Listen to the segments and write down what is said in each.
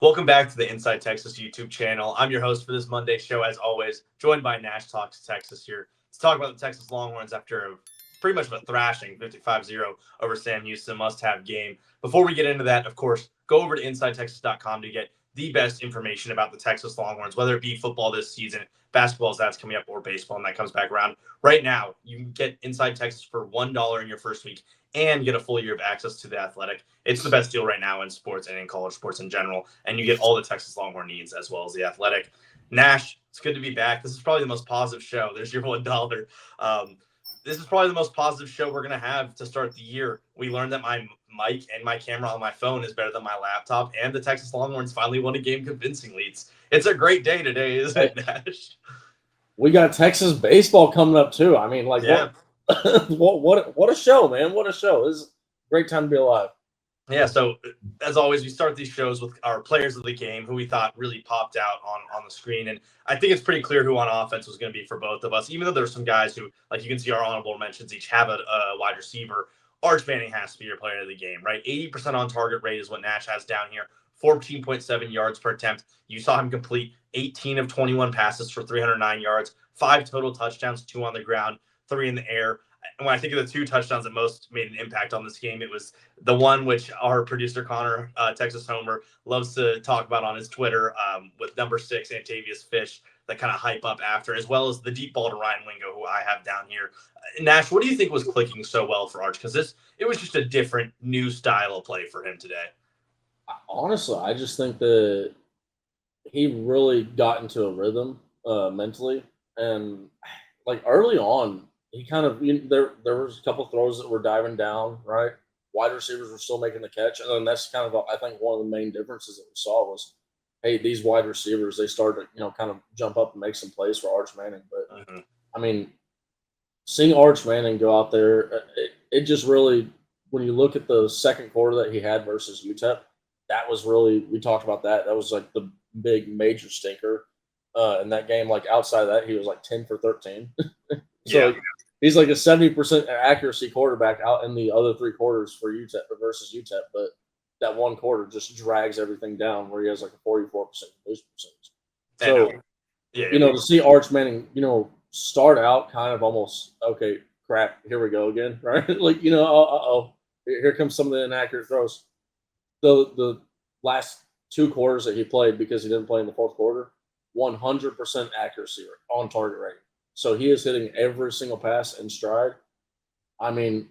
Welcome back to the Inside Texas YouTube channel. I'm your host for this Monday show, as always, joined by Nash Talks Texas here to talk about the Texas Longhorns after pretty much a thrashing 55-0 over Sam Houston. Must-have game. Before we get into that, of course, go over to InsideTexas.com to get the best information about the Texas Longhorns, whether it be football this season, basketball as that's coming up, or baseball and that comes back around. Right now, you can get Inside Texas for $1 in your first week and get a full year of access to The Athletic. It's the best deal right now in sports and in college sports in general, and you get all the Texas Longhorn needs as well as The Athletic. Nash, it's good to be back. This is probably the most positive show. There's your $1. This is probably the most positive show we're going to have to start the year. We learned that my mic and my camera on my phone is better than my laptop, and the Texas Longhorns finally won a game convincingly. It's a great day today, isn't it, Nash? We got Texas baseball coming up too. I mean, like, Yeah. what a show, man! What a show! This is a great time to be alive. Yeah, so as always, we start these shows with our players of the game who we thought really popped out on the screen. And I think it's pretty clear who on offense was going to be for both of us, even though there's some guys who, like you can see our honorable mentions, each have a wide receiver. Arch Manning has to be your player of the game, right? 80% on target rate is what Nash has down here, 14.7 yards per attempt. You saw him complete 18 of 21 passes for 309 yards, 5 total touchdowns, 2 on the ground, 3 in the air. And when I think of the 2 touchdowns that most made an impact on this game, it was the one which our producer Connor, Texas Homer, loves to talk about on his Twitter with number 6, Antavius Fish, that kind of hype up after, as well as the deep ball to Ryan Wingo, who I have down here. Nash, what do you think was clicking so well for Arch? Because it was just a different, new style of play for him today. Honestly, I just think that he really got into a rhythm mentally, and like early on, he kind of there was a couple throws that were diving down, right? Wide receivers were still making the catch, and then that's kind of I think one of the main differences that we saw was, hey, these wide receivers they started to kind of jump up and make some plays for Arch Manning. But I mean, seeing Arch Manning go out there, it just really when you look at the second quarter that he had versus UTEP, that was really we talked about that. That was like the big major stinker in that game. Like outside of that, he was like 10 for 13. So he's like a 70% accuracy quarterback out in the other 3 quarters for UTEP versus UTEP, but that one quarter just drags everything down where he has like a 44% completion percentage. So, to see Arch Manning, start out kind of almost, okay, crap, here we go again, right? Like, here comes some of the inaccurate throws. The last 2 quarters that he played because he didn't play in the fourth quarter, 100% accuracy on target rate. So he is hitting every single pass in stride. I mean,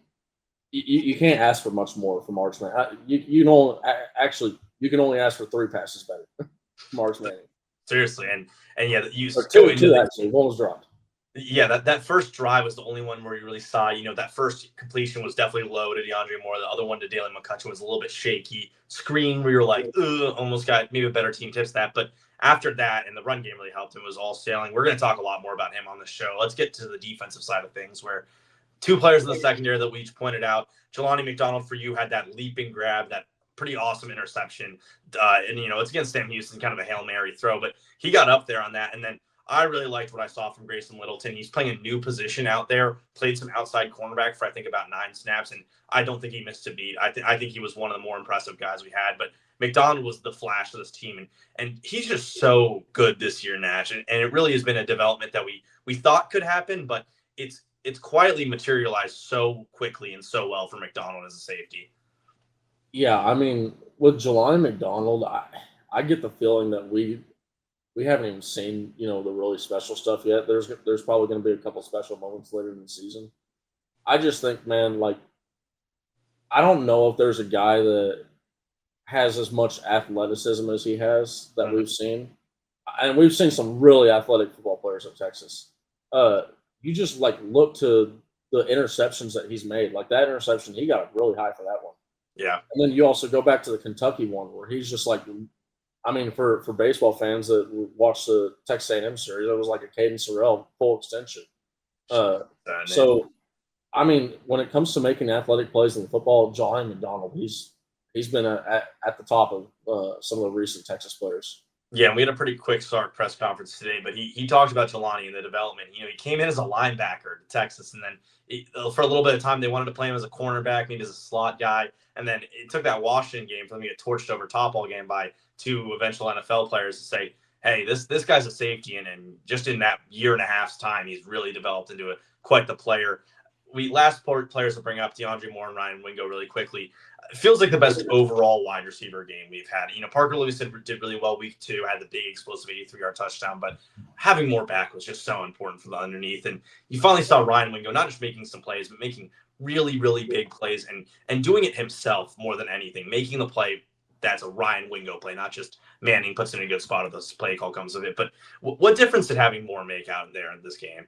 you can't ask for much more from Arch Manning. You can only ask for 3 passes better from Arch Manning. Seriously, and yeah, you two actually. One was dropped. Yeah, that first drive was the only one where you really saw, that first completion was definitely low to DeAndre Moore. The other one to Dalen McCutcheon was a little bit shaky. Screen where you're like, almost got maybe a better team tips that. But after that, and the run game really helped him, was all sailing. We're going to talk a lot more about him on the show. Let's get to the defensive side of things where 2 players in the secondary that we each pointed out. Jelani McDonald for you had that leaping grab, that pretty awesome interception. And, it's against Sam Houston, kind of a Hail Mary throw, but he got up there on that. And then I really liked what I saw from Grayson Littleton. He's playing a new position out there, played some outside cornerback for, I think, about 9 snaps, and I don't think he missed a beat. I think he was one of the more impressive guys we had, but McDonald was the flash of this team, and he's just so good this year, Nash, and it really has been a development that we thought could happen, but it's quietly materialized so quickly and so well for McDonald as a safety. Yeah, I mean, with Jelani McDonald, I get the feeling that we haven't even seen, the really special stuff yet. There's probably going to be a couple special moments later in the season. I just think, man, like, I don't know if there's a guy that has as much athleticism as he has that we've seen. And we've seen some really athletic football players in Texas. You just, like, look to the interceptions that he's made. Like, that interception, he got really high for that one. Yeah. And then you also go back to the Kentucky one where he's just like, I mean, for baseball fans that watch the Texas A&M series, it was like a Caden Sorrell full extension. So, I mean, when it comes to making athletic plays in football, Jelani McDonald, he's been at the top of some of the recent Texas players. Yeah, and we had a pretty quick start press conference today, but he talked about Jelani and the development. He came in as a linebacker to Texas, and then for a little bit of time they wanted to play him as a cornerback, maybe as a slot guy, and then it took that Washington game for them to get torched over top all game by two eventual NFL players to say, "Hey, this guy's a safety," and just in that year and a half's time, he's really developed into quite the player. We last players to bring up DeAndre Moore and Ryan Wingo really quickly. It feels like the best overall wide receiver game we've had. Parker Lewis did really well week 2, had the big explosive 83-yard touchdown, but having more back was just so important for the underneath. And you finally saw Ryan Wingo not just making some plays, but making really, really big plays and doing it himself more than anything, making the play that's a Ryan Wingo play, not just Manning puts in a good spot if the play call comes of it. But what difference did having more make out there in this game?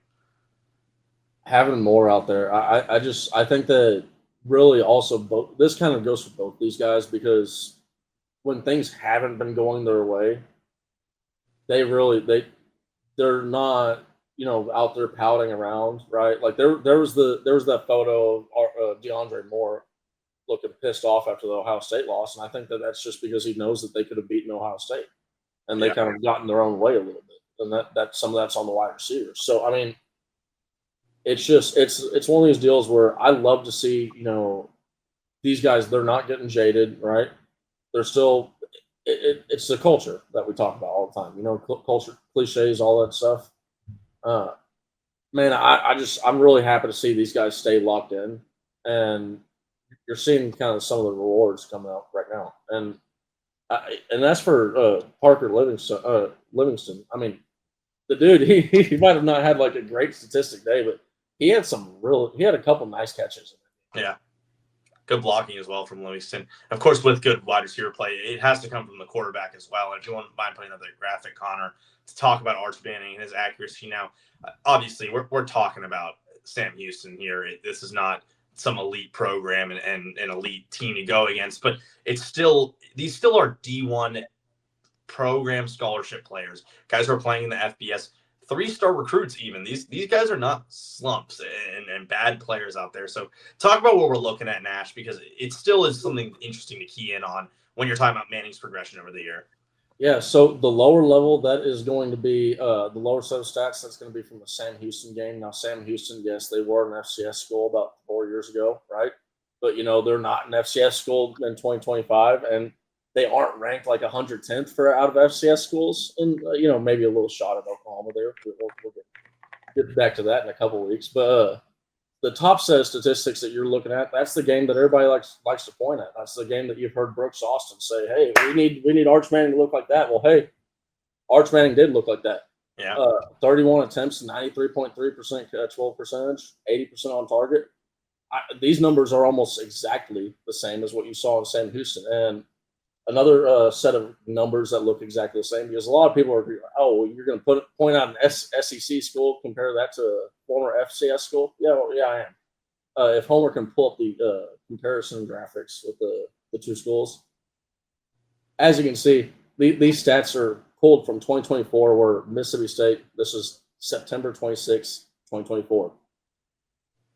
Having more out there, I think that really also both this kind of goes for both these guys, because when things haven't been going their way, they're not out there pouting around, right? Like there was that photo of DeAndre Moore looking pissed off after the Ohio State loss, and I think that that's just because he knows that they could have beaten Ohio State, and they kind of got in their own way a little bit, and that some of that's on the wide receivers. So I mean, it's just it's one of these deals where I love to see these guys. They're not getting jaded, right? They're still it's the culture that we talk about all the time. Culture, cliches, all that stuff. Man, I'm really happy to see these guys stay locked in, and you're seeing kind of some of the rewards coming out right now, and that's for Parker Livingston. I mean, the dude, he might have not had like a great statistic day, but he had a couple nice catches. Yeah. Good blocking as well from Livingston. Of course, with good wide receiver play, it has to come from the quarterback as well. And if you wouldn't mind putting up the graphic, Connor, to talk about Arch Manning and his accuracy now, obviously we're talking about Sam Houston here. This is not some elite program and an elite team to go against, but these still are D1 program scholarship players, guys who are playing in the FBS. 3-star recruits even. These guys are not slumps and bad players out there. So talk about what we're looking at, Nash, because it still is something interesting to key in on when you're talking about Manning's progression over the year. Yeah, so the lower level, that is going to be the lower set of stats. That's going to be from the Sam Houston game. Now, Sam Houston, yes, they were an FCS school about 4 years ago, right? But, they're not an FCS school in 2025, and they aren't ranked like 110th for out of FCS schools, and maybe a little shot at Oklahoma there. We'll get back to that in a couple of weeks. But the top set of statistics that you're looking at, that's the game that everybody likes to point at. That's the game that you've heard Brooks Austin say, "Hey, we need Arch Manning to look like that." Well, hey, Arch Manning did look like that. Yeah. 31 attempts, 93.3% catchable percentage, 80% on target. These numbers are almost exactly the same as what you saw in Sam Houston. And another set of numbers that look exactly the same, because a lot of people are, oh, you're going to point out an SEC school, compare that to a former FCS school. Yeah, I am. If Homer can pull up the comparison graphics with the two schools, as you can see, these stats are pulled from 2024, where Mississippi State, this is September 26, 2024.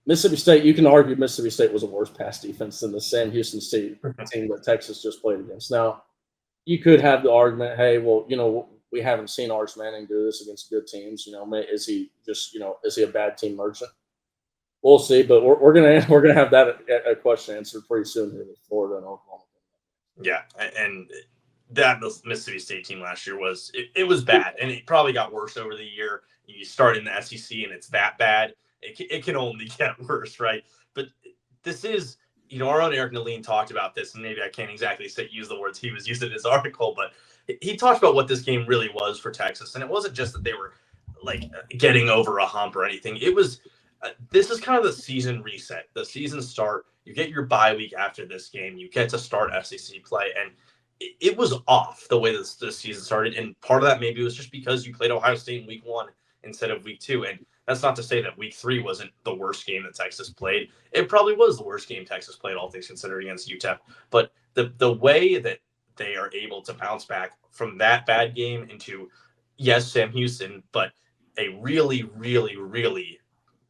Mississippi State, you can argue Mississippi State was a worse pass defense than the Sam Houston State team that Texas just played against. Now, you could have the argument, hey, well, we haven't seen Arch Manning do this against good teams. Is he just, is he a bad team merchant? We'll see, but we're gonna have that a question answered pretty soon here with Florida and Oklahoma. Yeah, and that Mississippi State team last year was bad, and it probably got worse over the year. You start in the SEC and it's that bad. It can only get worse, right? But this is, our own Eric Naleen talked about this, and maybe I can't exactly use the words he was using in his article, but he talked about what this game really was for Texas. And it wasn't just that they were like getting over a hump or anything. It was, this is kind of the season reset, the season start. You get your bye week after this game. You get to start SEC play. And it was off the way this season started. And part of that maybe was just because you played Ohio State in week 1 instead of week 2. And that's not to say that week 3 wasn't the worst game that Texas played. It probably was the worst game Texas played, all things considered, against UTEP. But the way that they are able to bounce back from that bad game into, yes, Sam Houston, but a really, really, really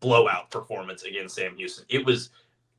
blowout performance against Sam Houston. It was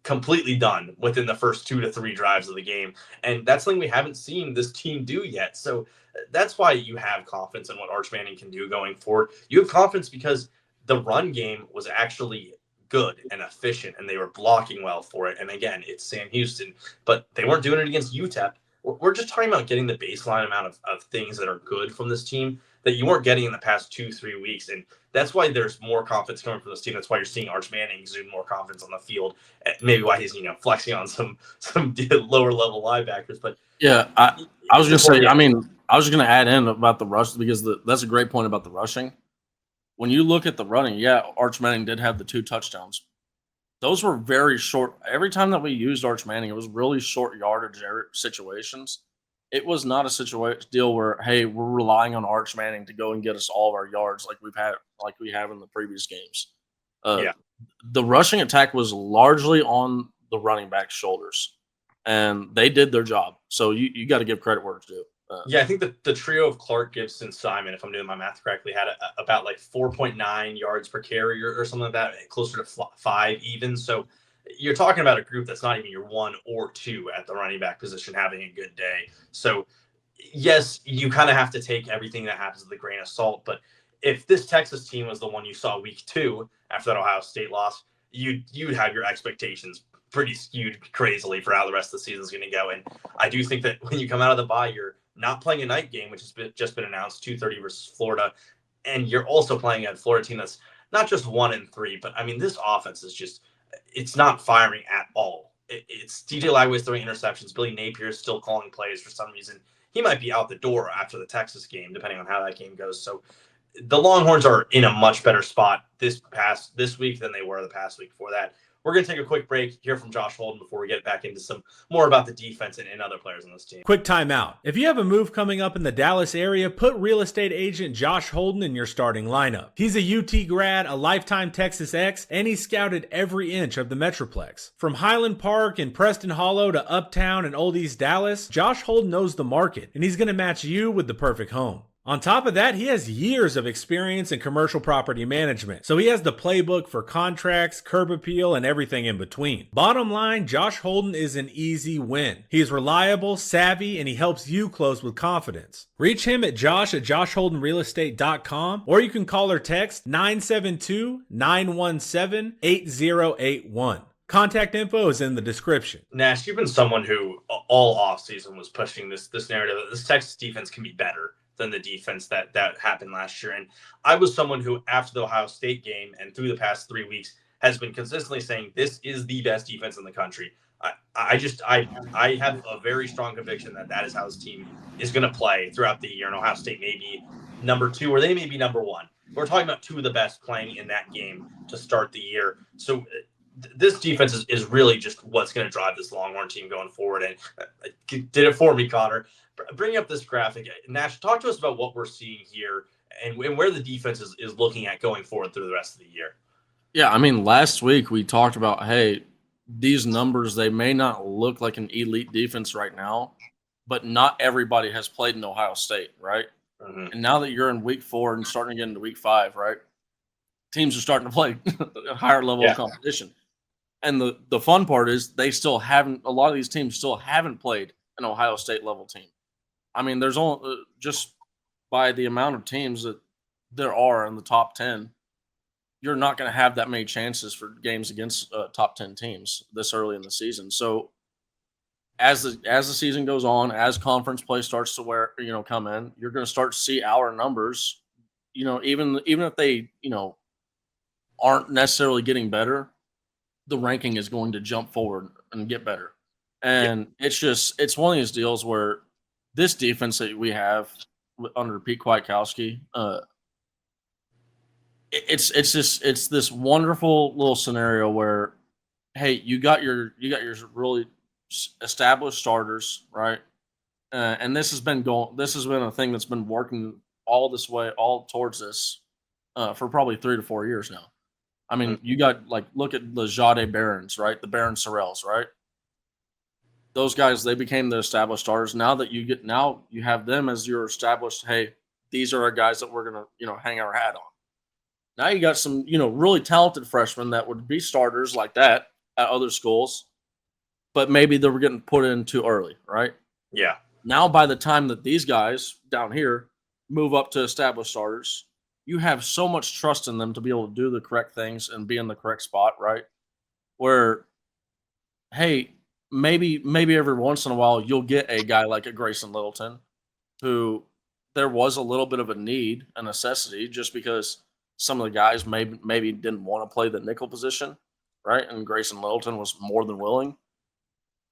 completely done within the first 2 to 3 drives of the game. And that's something we haven't seen this team do yet. So that's why you have confidence in what Arch Manning can do going forward. You have confidence because the run game was actually good and efficient, and they were blocking well for it. And again, it's Sam Houston, but they weren't doing it against UTEP. We're just talking about getting the baseline amount of things that are good from this team that you weren't getting in the past 2-3 weeks. And that's why there's more confidence coming from this team. That's why you're seeing Arch Manning exude more confidence on the field. Maybe why he's flexing on some lower level linebackers. But yeah, I was gonna say. I mean, I was just gonna add in about the rush because that's a great point about the rushing. When you look at the running, yeah, Arch Manning did have the 2 touchdowns. Those were very short. Every time that we used Arch Manning, it was really short yardage situations. It was not a deal where, hey, we're relying on Arch Manning to go and get us all of our yards like we have in the previous games. Yeah. The rushing attack was largely on the running back's shoulders, and they did their job. So you got to give credit where it's due. Yeah, I think the trio of Clark, Gibson, Simon, if I'm doing my math correctly, had about like 4.9 yards per carry or something like that, closer to 5 even. So you're talking about a group that's not even your 1 or 2 at the running back position having a good day. So yes, you kind of have to take everything that happens with a grain of salt. But if this Texas team was the one you saw week 2 after that Ohio State loss, you'd have your expectations pretty skewed crazily for how the rest of the season is going to go. And I do think that when you come out of the bye, you're not playing a night game, which has just been announced, 2:30 versus Florida, and you're also playing a Florida team that's not just 1-3, but I mean this offense is it's not firing at all. It's DJ Lagway's throwing interceptions. Billy Napier is still calling plays for some reason. He might be out the door after the Texas game, depending on how that game goes. So the Longhorns are in a much better spot this week than they were the past week before that. We're going to take a quick break, hear from Josh Holden before we get back into some more about the defense and other players on this team. Quick timeout. If you have a move coming up in the Dallas area, put real estate agent Josh Holden in your starting lineup. He's a UT grad, a lifetime Texas Ex, and he scouted every inch of the Metroplex. From Highland Park and Preston Hollow to Uptown and Old East Dallas, Josh Holden knows the market, and he's going to match you with the perfect home. On top of that, he has years of experience in commercial property management, so he has the playbook for contracts, curb appeal, and everything in between. Bottom line, Josh Holden is an easy win. He is reliable, savvy, and he helps you close with confidence. Reach him at josh@joshholdenrealestate.com, or you can call or text 972-917-8081. Contact info is in the description. Nash, you've been someone who all offseason was pushing this narrative that this Texas defense can be better than the defense that happened last year. And I was someone who, after the Ohio State game and through the past 3 weeks, has been consistently saying this is the best defense in the country. I have a very strong conviction that is how this team is going to play throughout the year. And Ohio State may be number 2 or they may be number 1. We're talking about 2 of the best playing in that game to start the year. So this defense is really just what's going to drive this Longhorn team going forward. And did it for me, Connor. Bring up this graphic. Nash, talk to us about what we're seeing here and where the defense is looking at going forward through the rest of the year. Yeah, I mean, last week we talked about, hey, these numbers, they may not look like an elite defense right now, but not everybody has played in Ohio State, right? Mm-hmm. And now that you're in week 4 and starting to get into week 5, right, teams are starting to play a higher level of competition. And the fun part is a lot of these teams still haven't played an Ohio State level team. I mean, there's only just by the amount of teams that there are in the top 10, you're not going to have that many chances for games against top 10 teams this early in the season. So as the season goes on, as conference play starts to come in, you're going to start to see our numbers, even if they, aren't necessarily getting better, the ranking is going to jump forward and get better. And it's one of these deals where this defense that we have under Pete Kwiatkowski, it's this wonderful little scenario where, hey, you got your really established starters, right? And this has been a thing that's been working all towards this for probably 3 to 4 years now. I mean, you got look at the Jade Barons, right? The Baron Sorrells, right? Those guys, they became the established stars. Now you have them as your established, hey, these are our guys that we're going to, hang our hat on. Now you got some, really talented freshmen that would be starters like that. at other schools, but maybe they were getting put in too early, right? Yeah. Now, by the time that these guys down here move up to established starters, you have so much trust in them to be able to do the correct things and be in the correct spot, right? Where, hey, maybe every once in a while you'll get a guy like a Grayson Littleton, who there was a little bit of a need, a necessity, just because some of the guys maybe didn't want to play the nickel position, right? And Grayson Littleton was more than willing.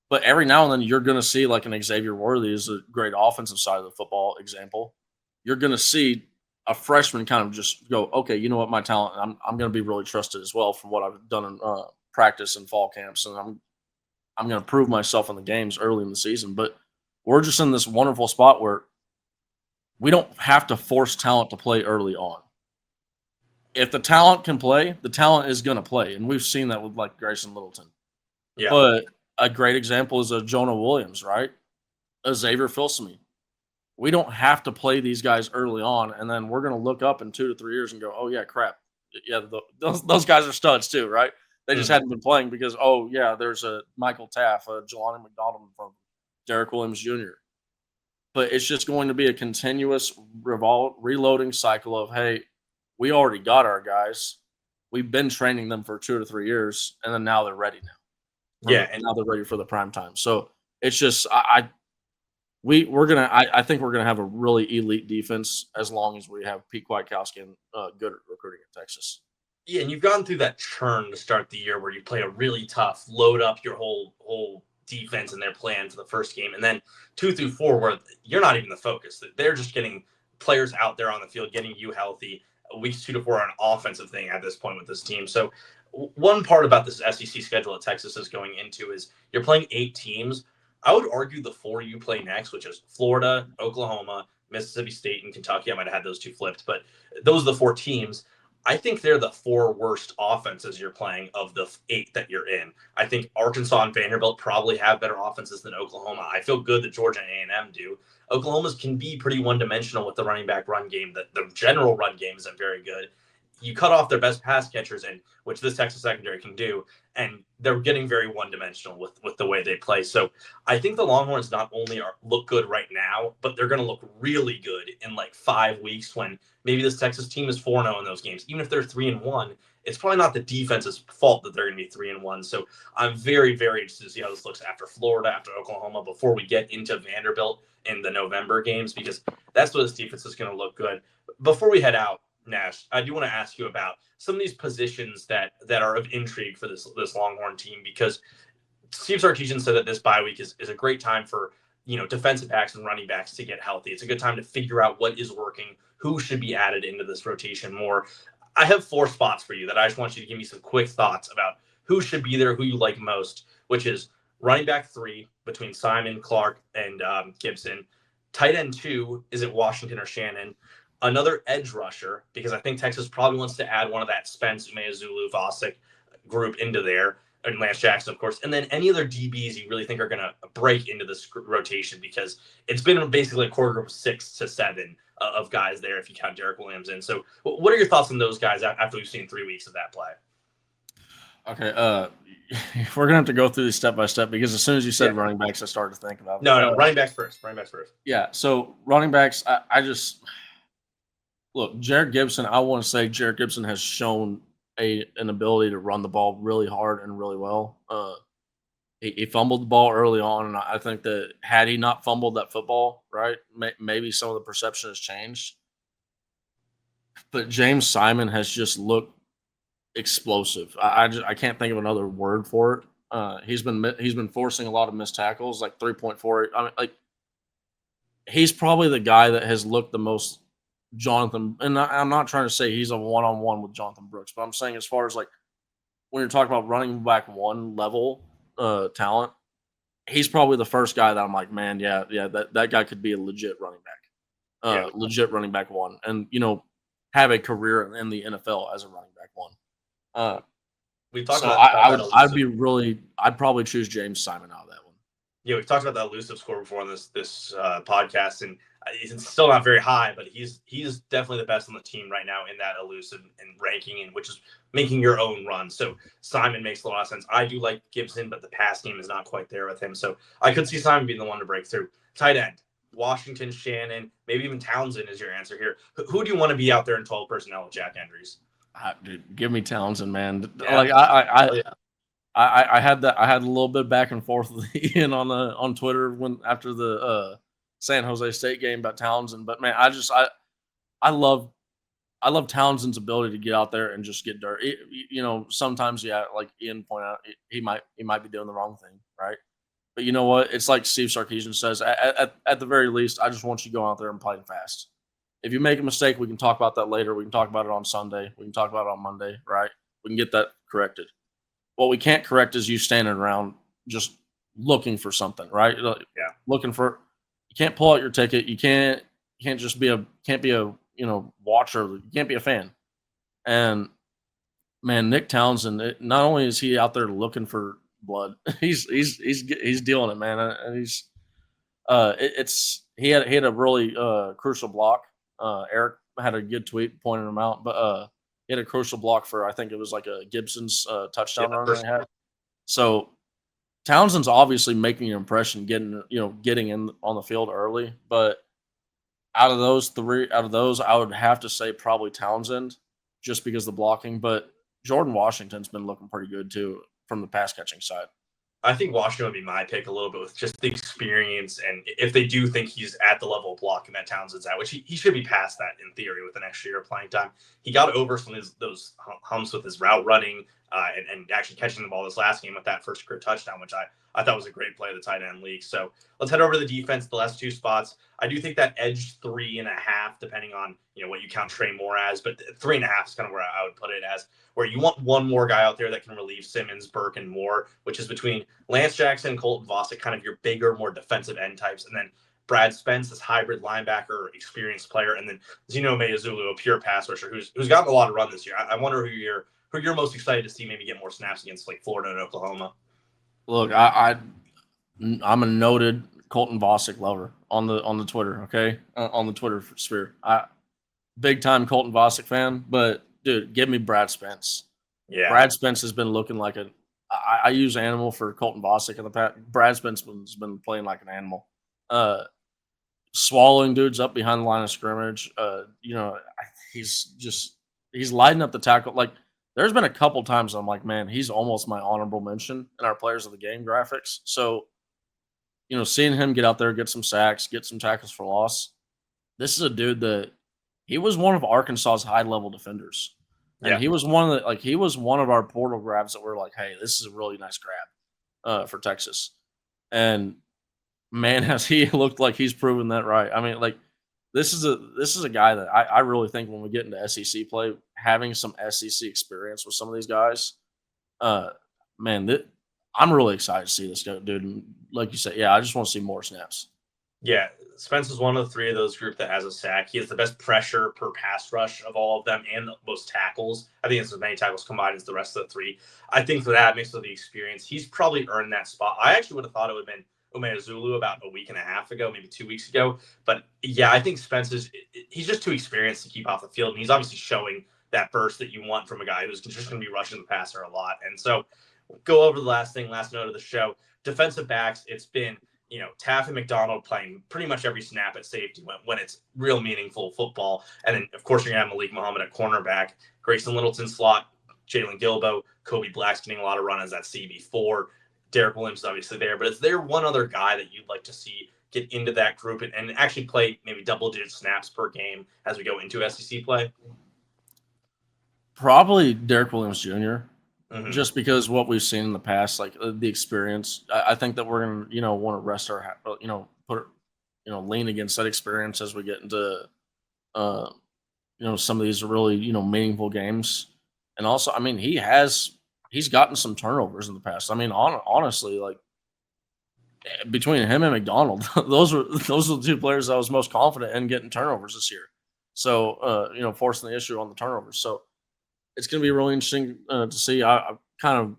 But every now and then you're going to see like an Xavier Worthy is a great offensive side of the football example. You're going to see a freshman kind of just go, okay, you know what, my talent, I'm going to be really trusted as well from what I've done in practice and fall camps, and I'm going to prove myself in the games early in the season. But we're just in this wonderful spot where we don't have to force talent to play early on. If the talent can play, the talent is going to play, and we've seen that with like Grayson Littleton. Yeah. But a great example is a Jonah Williams, right? A Xavier Filsaime. We don't have to play these guys early on, and then we're going to look up in 2 to 3 years and go, oh, yeah, crap. Yeah, those guys are studs too, right? They just hadn't been playing because, oh, yeah, there's a Michael Taff, a Jelani McDonald from Derek Williams Jr. But it's just going to be a continuous reloading cycle of, hey, we already got our guys. We've been training them for 2 to 3 years, and then now they're ready now. Yeah, and now they're ready for the prime time. So it's just I think we're gonna have a really elite defense as long as we have Pete Kwiatkowski and good at recruiting in Texas. Yeah, and you've gone through that churn to start the year where you play a really tough, load up your whole defense and their plan for the first game, and then 2 through 4 where you're not even the focus. They're just getting players out there on the field, getting you healthy. Weeks 2 to 4 are an offensive thing at this point with this team. So one part about this SEC schedule that Texas is going into is you're playing 8 teams. I would argue the 4 you play next, which is Florida, Oklahoma, Mississippi State, and Kentucky. I might have had those 2 flipped, but those are the 4 teams. I think they're the 4 worst offenses you're playing of the 8 that you're in. I think Arkansas and Vanderbilt probably have better offenses than Oklahoma. I feel good that Georgia and A&M do. Oklahoma's can be pretty one-dimensional with the running back run game. The general run game isn't very good. You cut off their best pass catchers, and which this Texas secondary can do, and they're getting very one-dimensional with the way they play. So I think the Longhorns not only look good right now, but they're going to look really good in like 5 weeks when maybe this Texas team is 4-0 in those games. Even if they're 3-1, it's probably not the defense's fault that they're going to be 3-1. So I'm very, very interested to see how this looks after Florida, after Oklahoma, before we get into Vanderbilt in the November games, because that's what this defense is going to look good. Before we head out, Nash, I do want to ask you about some of these positions that are of intrigue for this Longhorn team, because Steve Sarkisian said that this bye week is a great time for defensive backs and running backs to get healthy. It's a good time to figure out what is working, who should be added into this rotation more. I have 4 spots for you that I just want you to give me some quick thoughts about who should be there, who you like most, which is running back 3 between Simon, Clark, and Gibson. Tight end 2, is it Washington or Shannon? Another edge rusher, because I think Texas probably wants to add one of that Spence, Umeozulu, Vosick group into there, and Lance Jackson, of course. And then any other DBs you really think are going to break into this rotation, because it's been basically a core group of 6 to 7 of guys there if you count Derek Williams in. So what are your thoughts on those guys after we've seen 3 weeks of that play? Okay, we're gonna have to go through these step by step, because as soon as you said running backs, I started to think about it. No, running backs first. Yeah, so running backs, I just look, Jared Gibson. I want to say Jared Gibson has shown an ability to run the ball really hard and really well. He fumbled the ball early on, and I think that had he not fumbled that football, right, maybe some of the perception has changed. But James Simon has just looked explosive. I can't think of another word for it. He's been forcing a lot of missed tackles, like 3.4. I mean, like, he's probably the guy that has looked the most Jonathan. And I'm not trying to say he's a one-on-one with Jonathan Brooks, but I'm saying as far as like when you're talking about running back 1 level talent, he's probably the first guy that I'm like, man, yeah, that guy could be a legit running back, legit running back 1, and have a career in the NFL as a running back 1. We've talked so about I'd probably choose James Simon out of that one. Yeah, we've talked about that elusive score before on this podcast, and He's still not very high, but he's definitely the best on the team right now in that elusive and ranking, and which is making your own run. So Simon makes a lot of sense. I do like Gibson, but the pass game is not quite there with him. So I could see Simon being the one to break through. Tight end, Washington, Shannon, maybe even Townsend is your answer here. Who do you want to be out there in 12 personnel with Jack Endries? Dude, give me Townsend, man. Yeah. Like Oh, yeah. I had that. I had a little bit back and forth with Ian on Twitter after the San Jose State game about Townsend. But man, I love Townsend's ability to get out there and just get dirty. Sometimes, yeah, like Ian pointed out, he might be doing the wrong thing, right? But you know what? It's like Steve Sarkisian says. At the very least, I just want you to go out there and play fast. If you make a mistake, we can talk about that later. We can talk about it on Sunday. We can talk about it on Monday, right? We can get that corrected. What we can't correct is you standing around just looking for something, right? Yeah. Looking for. You can't pull out your ticket. You can't just be a watcher. You can't be a fan. And man, Nick Townsend. Not only is he out there looking for blood, he's dealing it, man. And he's he had a really crucial block. Eric had a good tweet pointing him out, but he had a crucial block for, I think it was like a Gibson's touchdown run they had. So Townsend's obviously making an impression, getting in on the field early. But out of those, I would have to say probably Townsend, just because of the blocking. But Jordan Washington's been looking pretty good too from the pass catching side. I think Washington would be my pick a little bit with just the experience, and if they do think he's at the level of blocking that Townsend's at, which he should be past that in theory with an extra year of playing time. He got over some of those humps with his route running and actually catching the ball this last game with that first career touchdown, which I thought was a great play of the tight end league. So let's head over to the defense, the last two spots. I do think that edge 3.5, depending on what you count Trey Moore as, but 3.5 is kind of where I would put it as, where you want one more guy out there that can relieve Simmons, Burke, and Moore, which is between Lance Jackson, Colton Vasek, kind of your bigger, more defensive end types, and then Brad Spence, this hybrid linebacker, experienced player, and then Zeno Meazulu, a pure pass rusher who's gotten a lot of run this year. I wonder who you're most excited to see maybe get more snaps against, like Florida and Oklahoma. Look, I'm a noted Colton Vasek lover on the Twitter, okay, on the Twitter sphere. Big time Colton Vasek fan, but dude, give me Brad Spence. Yeah, Brad Spence has been looking like I use animal for Colton Vasek in the past. Brad Spence has been playing like an animal, swallowing dudes up behind the line of scrimmage. He's lighting up the tackle. Like, there's been a couple times I'm like, man, he's almost my honorable mention in our players of the game graphics. So, seeing him get out there, get some sacks, get some tackles for loss. This is a dude that he was one of Arkansas's high level defenders. And he was one of our portal grabs that were like, hey, this is a really nice grab for Texas. And man, has he looked like he's proven that right. I mean, like, this is a guy that I really think when we get into SEC play, having some SEC experience with some of these guys, man, I'm really excited to see this guy, dude. And like you said, I just want to see more snaps. Yeah, Spence is one of the three of those group that has a sack. He has the best pressure per pass rush of all of them and the most tackles. I think it's as many tackles combined as the rest of the three. I think for that mixed with the experience, he's probably earned that spot. I actually would have thought it would have been Umeazulu about a week and a half ago, maybe 2 weeks ago. But I think Spence he's just too experienced to keep off the field. And he's obviously showing that burst that you want from a guy who's just going to be rushing the passer a lot. And so go over the last note of the show. Defensive backs, it's been Taff and McDonald playing pretty much every snap at safety when it's real meaningful football. And then, of course, you're going to have Malik Muhammad at cornerback, Grayson Littleton slot, Jalen Gilbo, Kobe Black's getting a lot of run as that CB4. Derek Williams is obviously there. But is there one other guy that you'd like to see get into that group and actually play maybe double-digit snaps per game as we go into SEC play? Probably Derek Williams Jr., Mm-hmm. just because what we've seen in the past, like the experience. I think that we're going to, want to rest our, lean against that experience as we get into, some of these really, meaningful games. And also, I mean, he's gotten some turnovers in the past. I mean, honestly, like between him and McDonald, those are the two players I was most confident in getting turnovers this year. So, forcing the issue on the turnovers. So it's going to be really interesting to see. I kind of,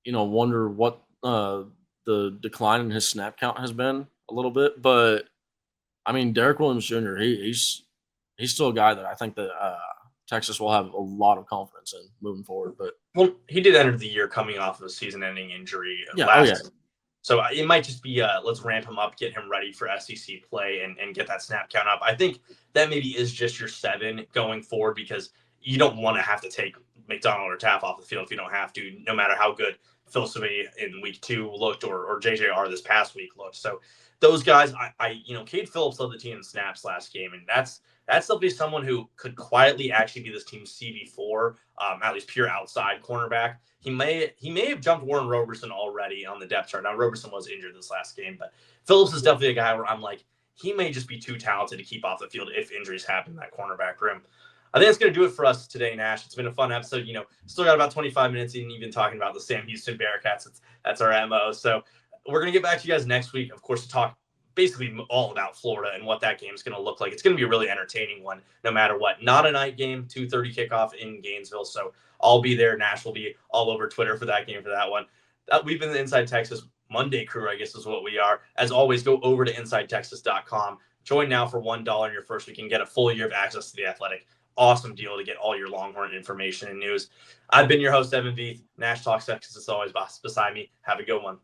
wonder what the decline in his snap count has been a little bit. But, I mean, Derek Williams Jr. He's still a guy that I think that Texas will have a lot of confidence in moving forward. But Well, he did enter the year coming off of a season-ending injury yeah. So it might just be let's ramp him up, get him ready for SEC play, and get that snap count up. I think that maybe is just your 7 going forward, because you don't want to have to take McDonald or Taff off the field if you don't have to, no matter how good Phil Savea in week 2 looked or JJR this past week looked. So those guys, Cade Phillips led the team in snaps last game, and that's definitely someone who could quietly actually be this team's CB4, at least pure outside cornerback. He may have jumped Warren Roberson already on the depth chart. Now, Roberson was injured this last game, but Phillips is definitely a guy where I'm like, he may just be too talented to keep off the field if injuries happen in that cornerback room. I think that's going to do it for us today, Nash. It's been a fun episode. Still got about 25 minutes in even talking about the Sam Houston Bearcats. That's our MO. So we're going to get back to you guys next week, of course, to talk basically all about Florida and what that game is going to look like. It's going to be a really entertaining one, no matter what. Not a night game, 2:30 kickoff in Gainesville. So I'll be there. Nash will be all over Twitter for that game, for that one. We've been the Inside Texas Monday crew, I guess is what we are. As always, go over to InsideTexas.com. Join now for $1 in your first week and get a full year of access to The Athletic. Awesome deal to get all your Longhorn information and news. I've been your host, Evan Veith. Nash Talks Texas is always beside me. Have a good one.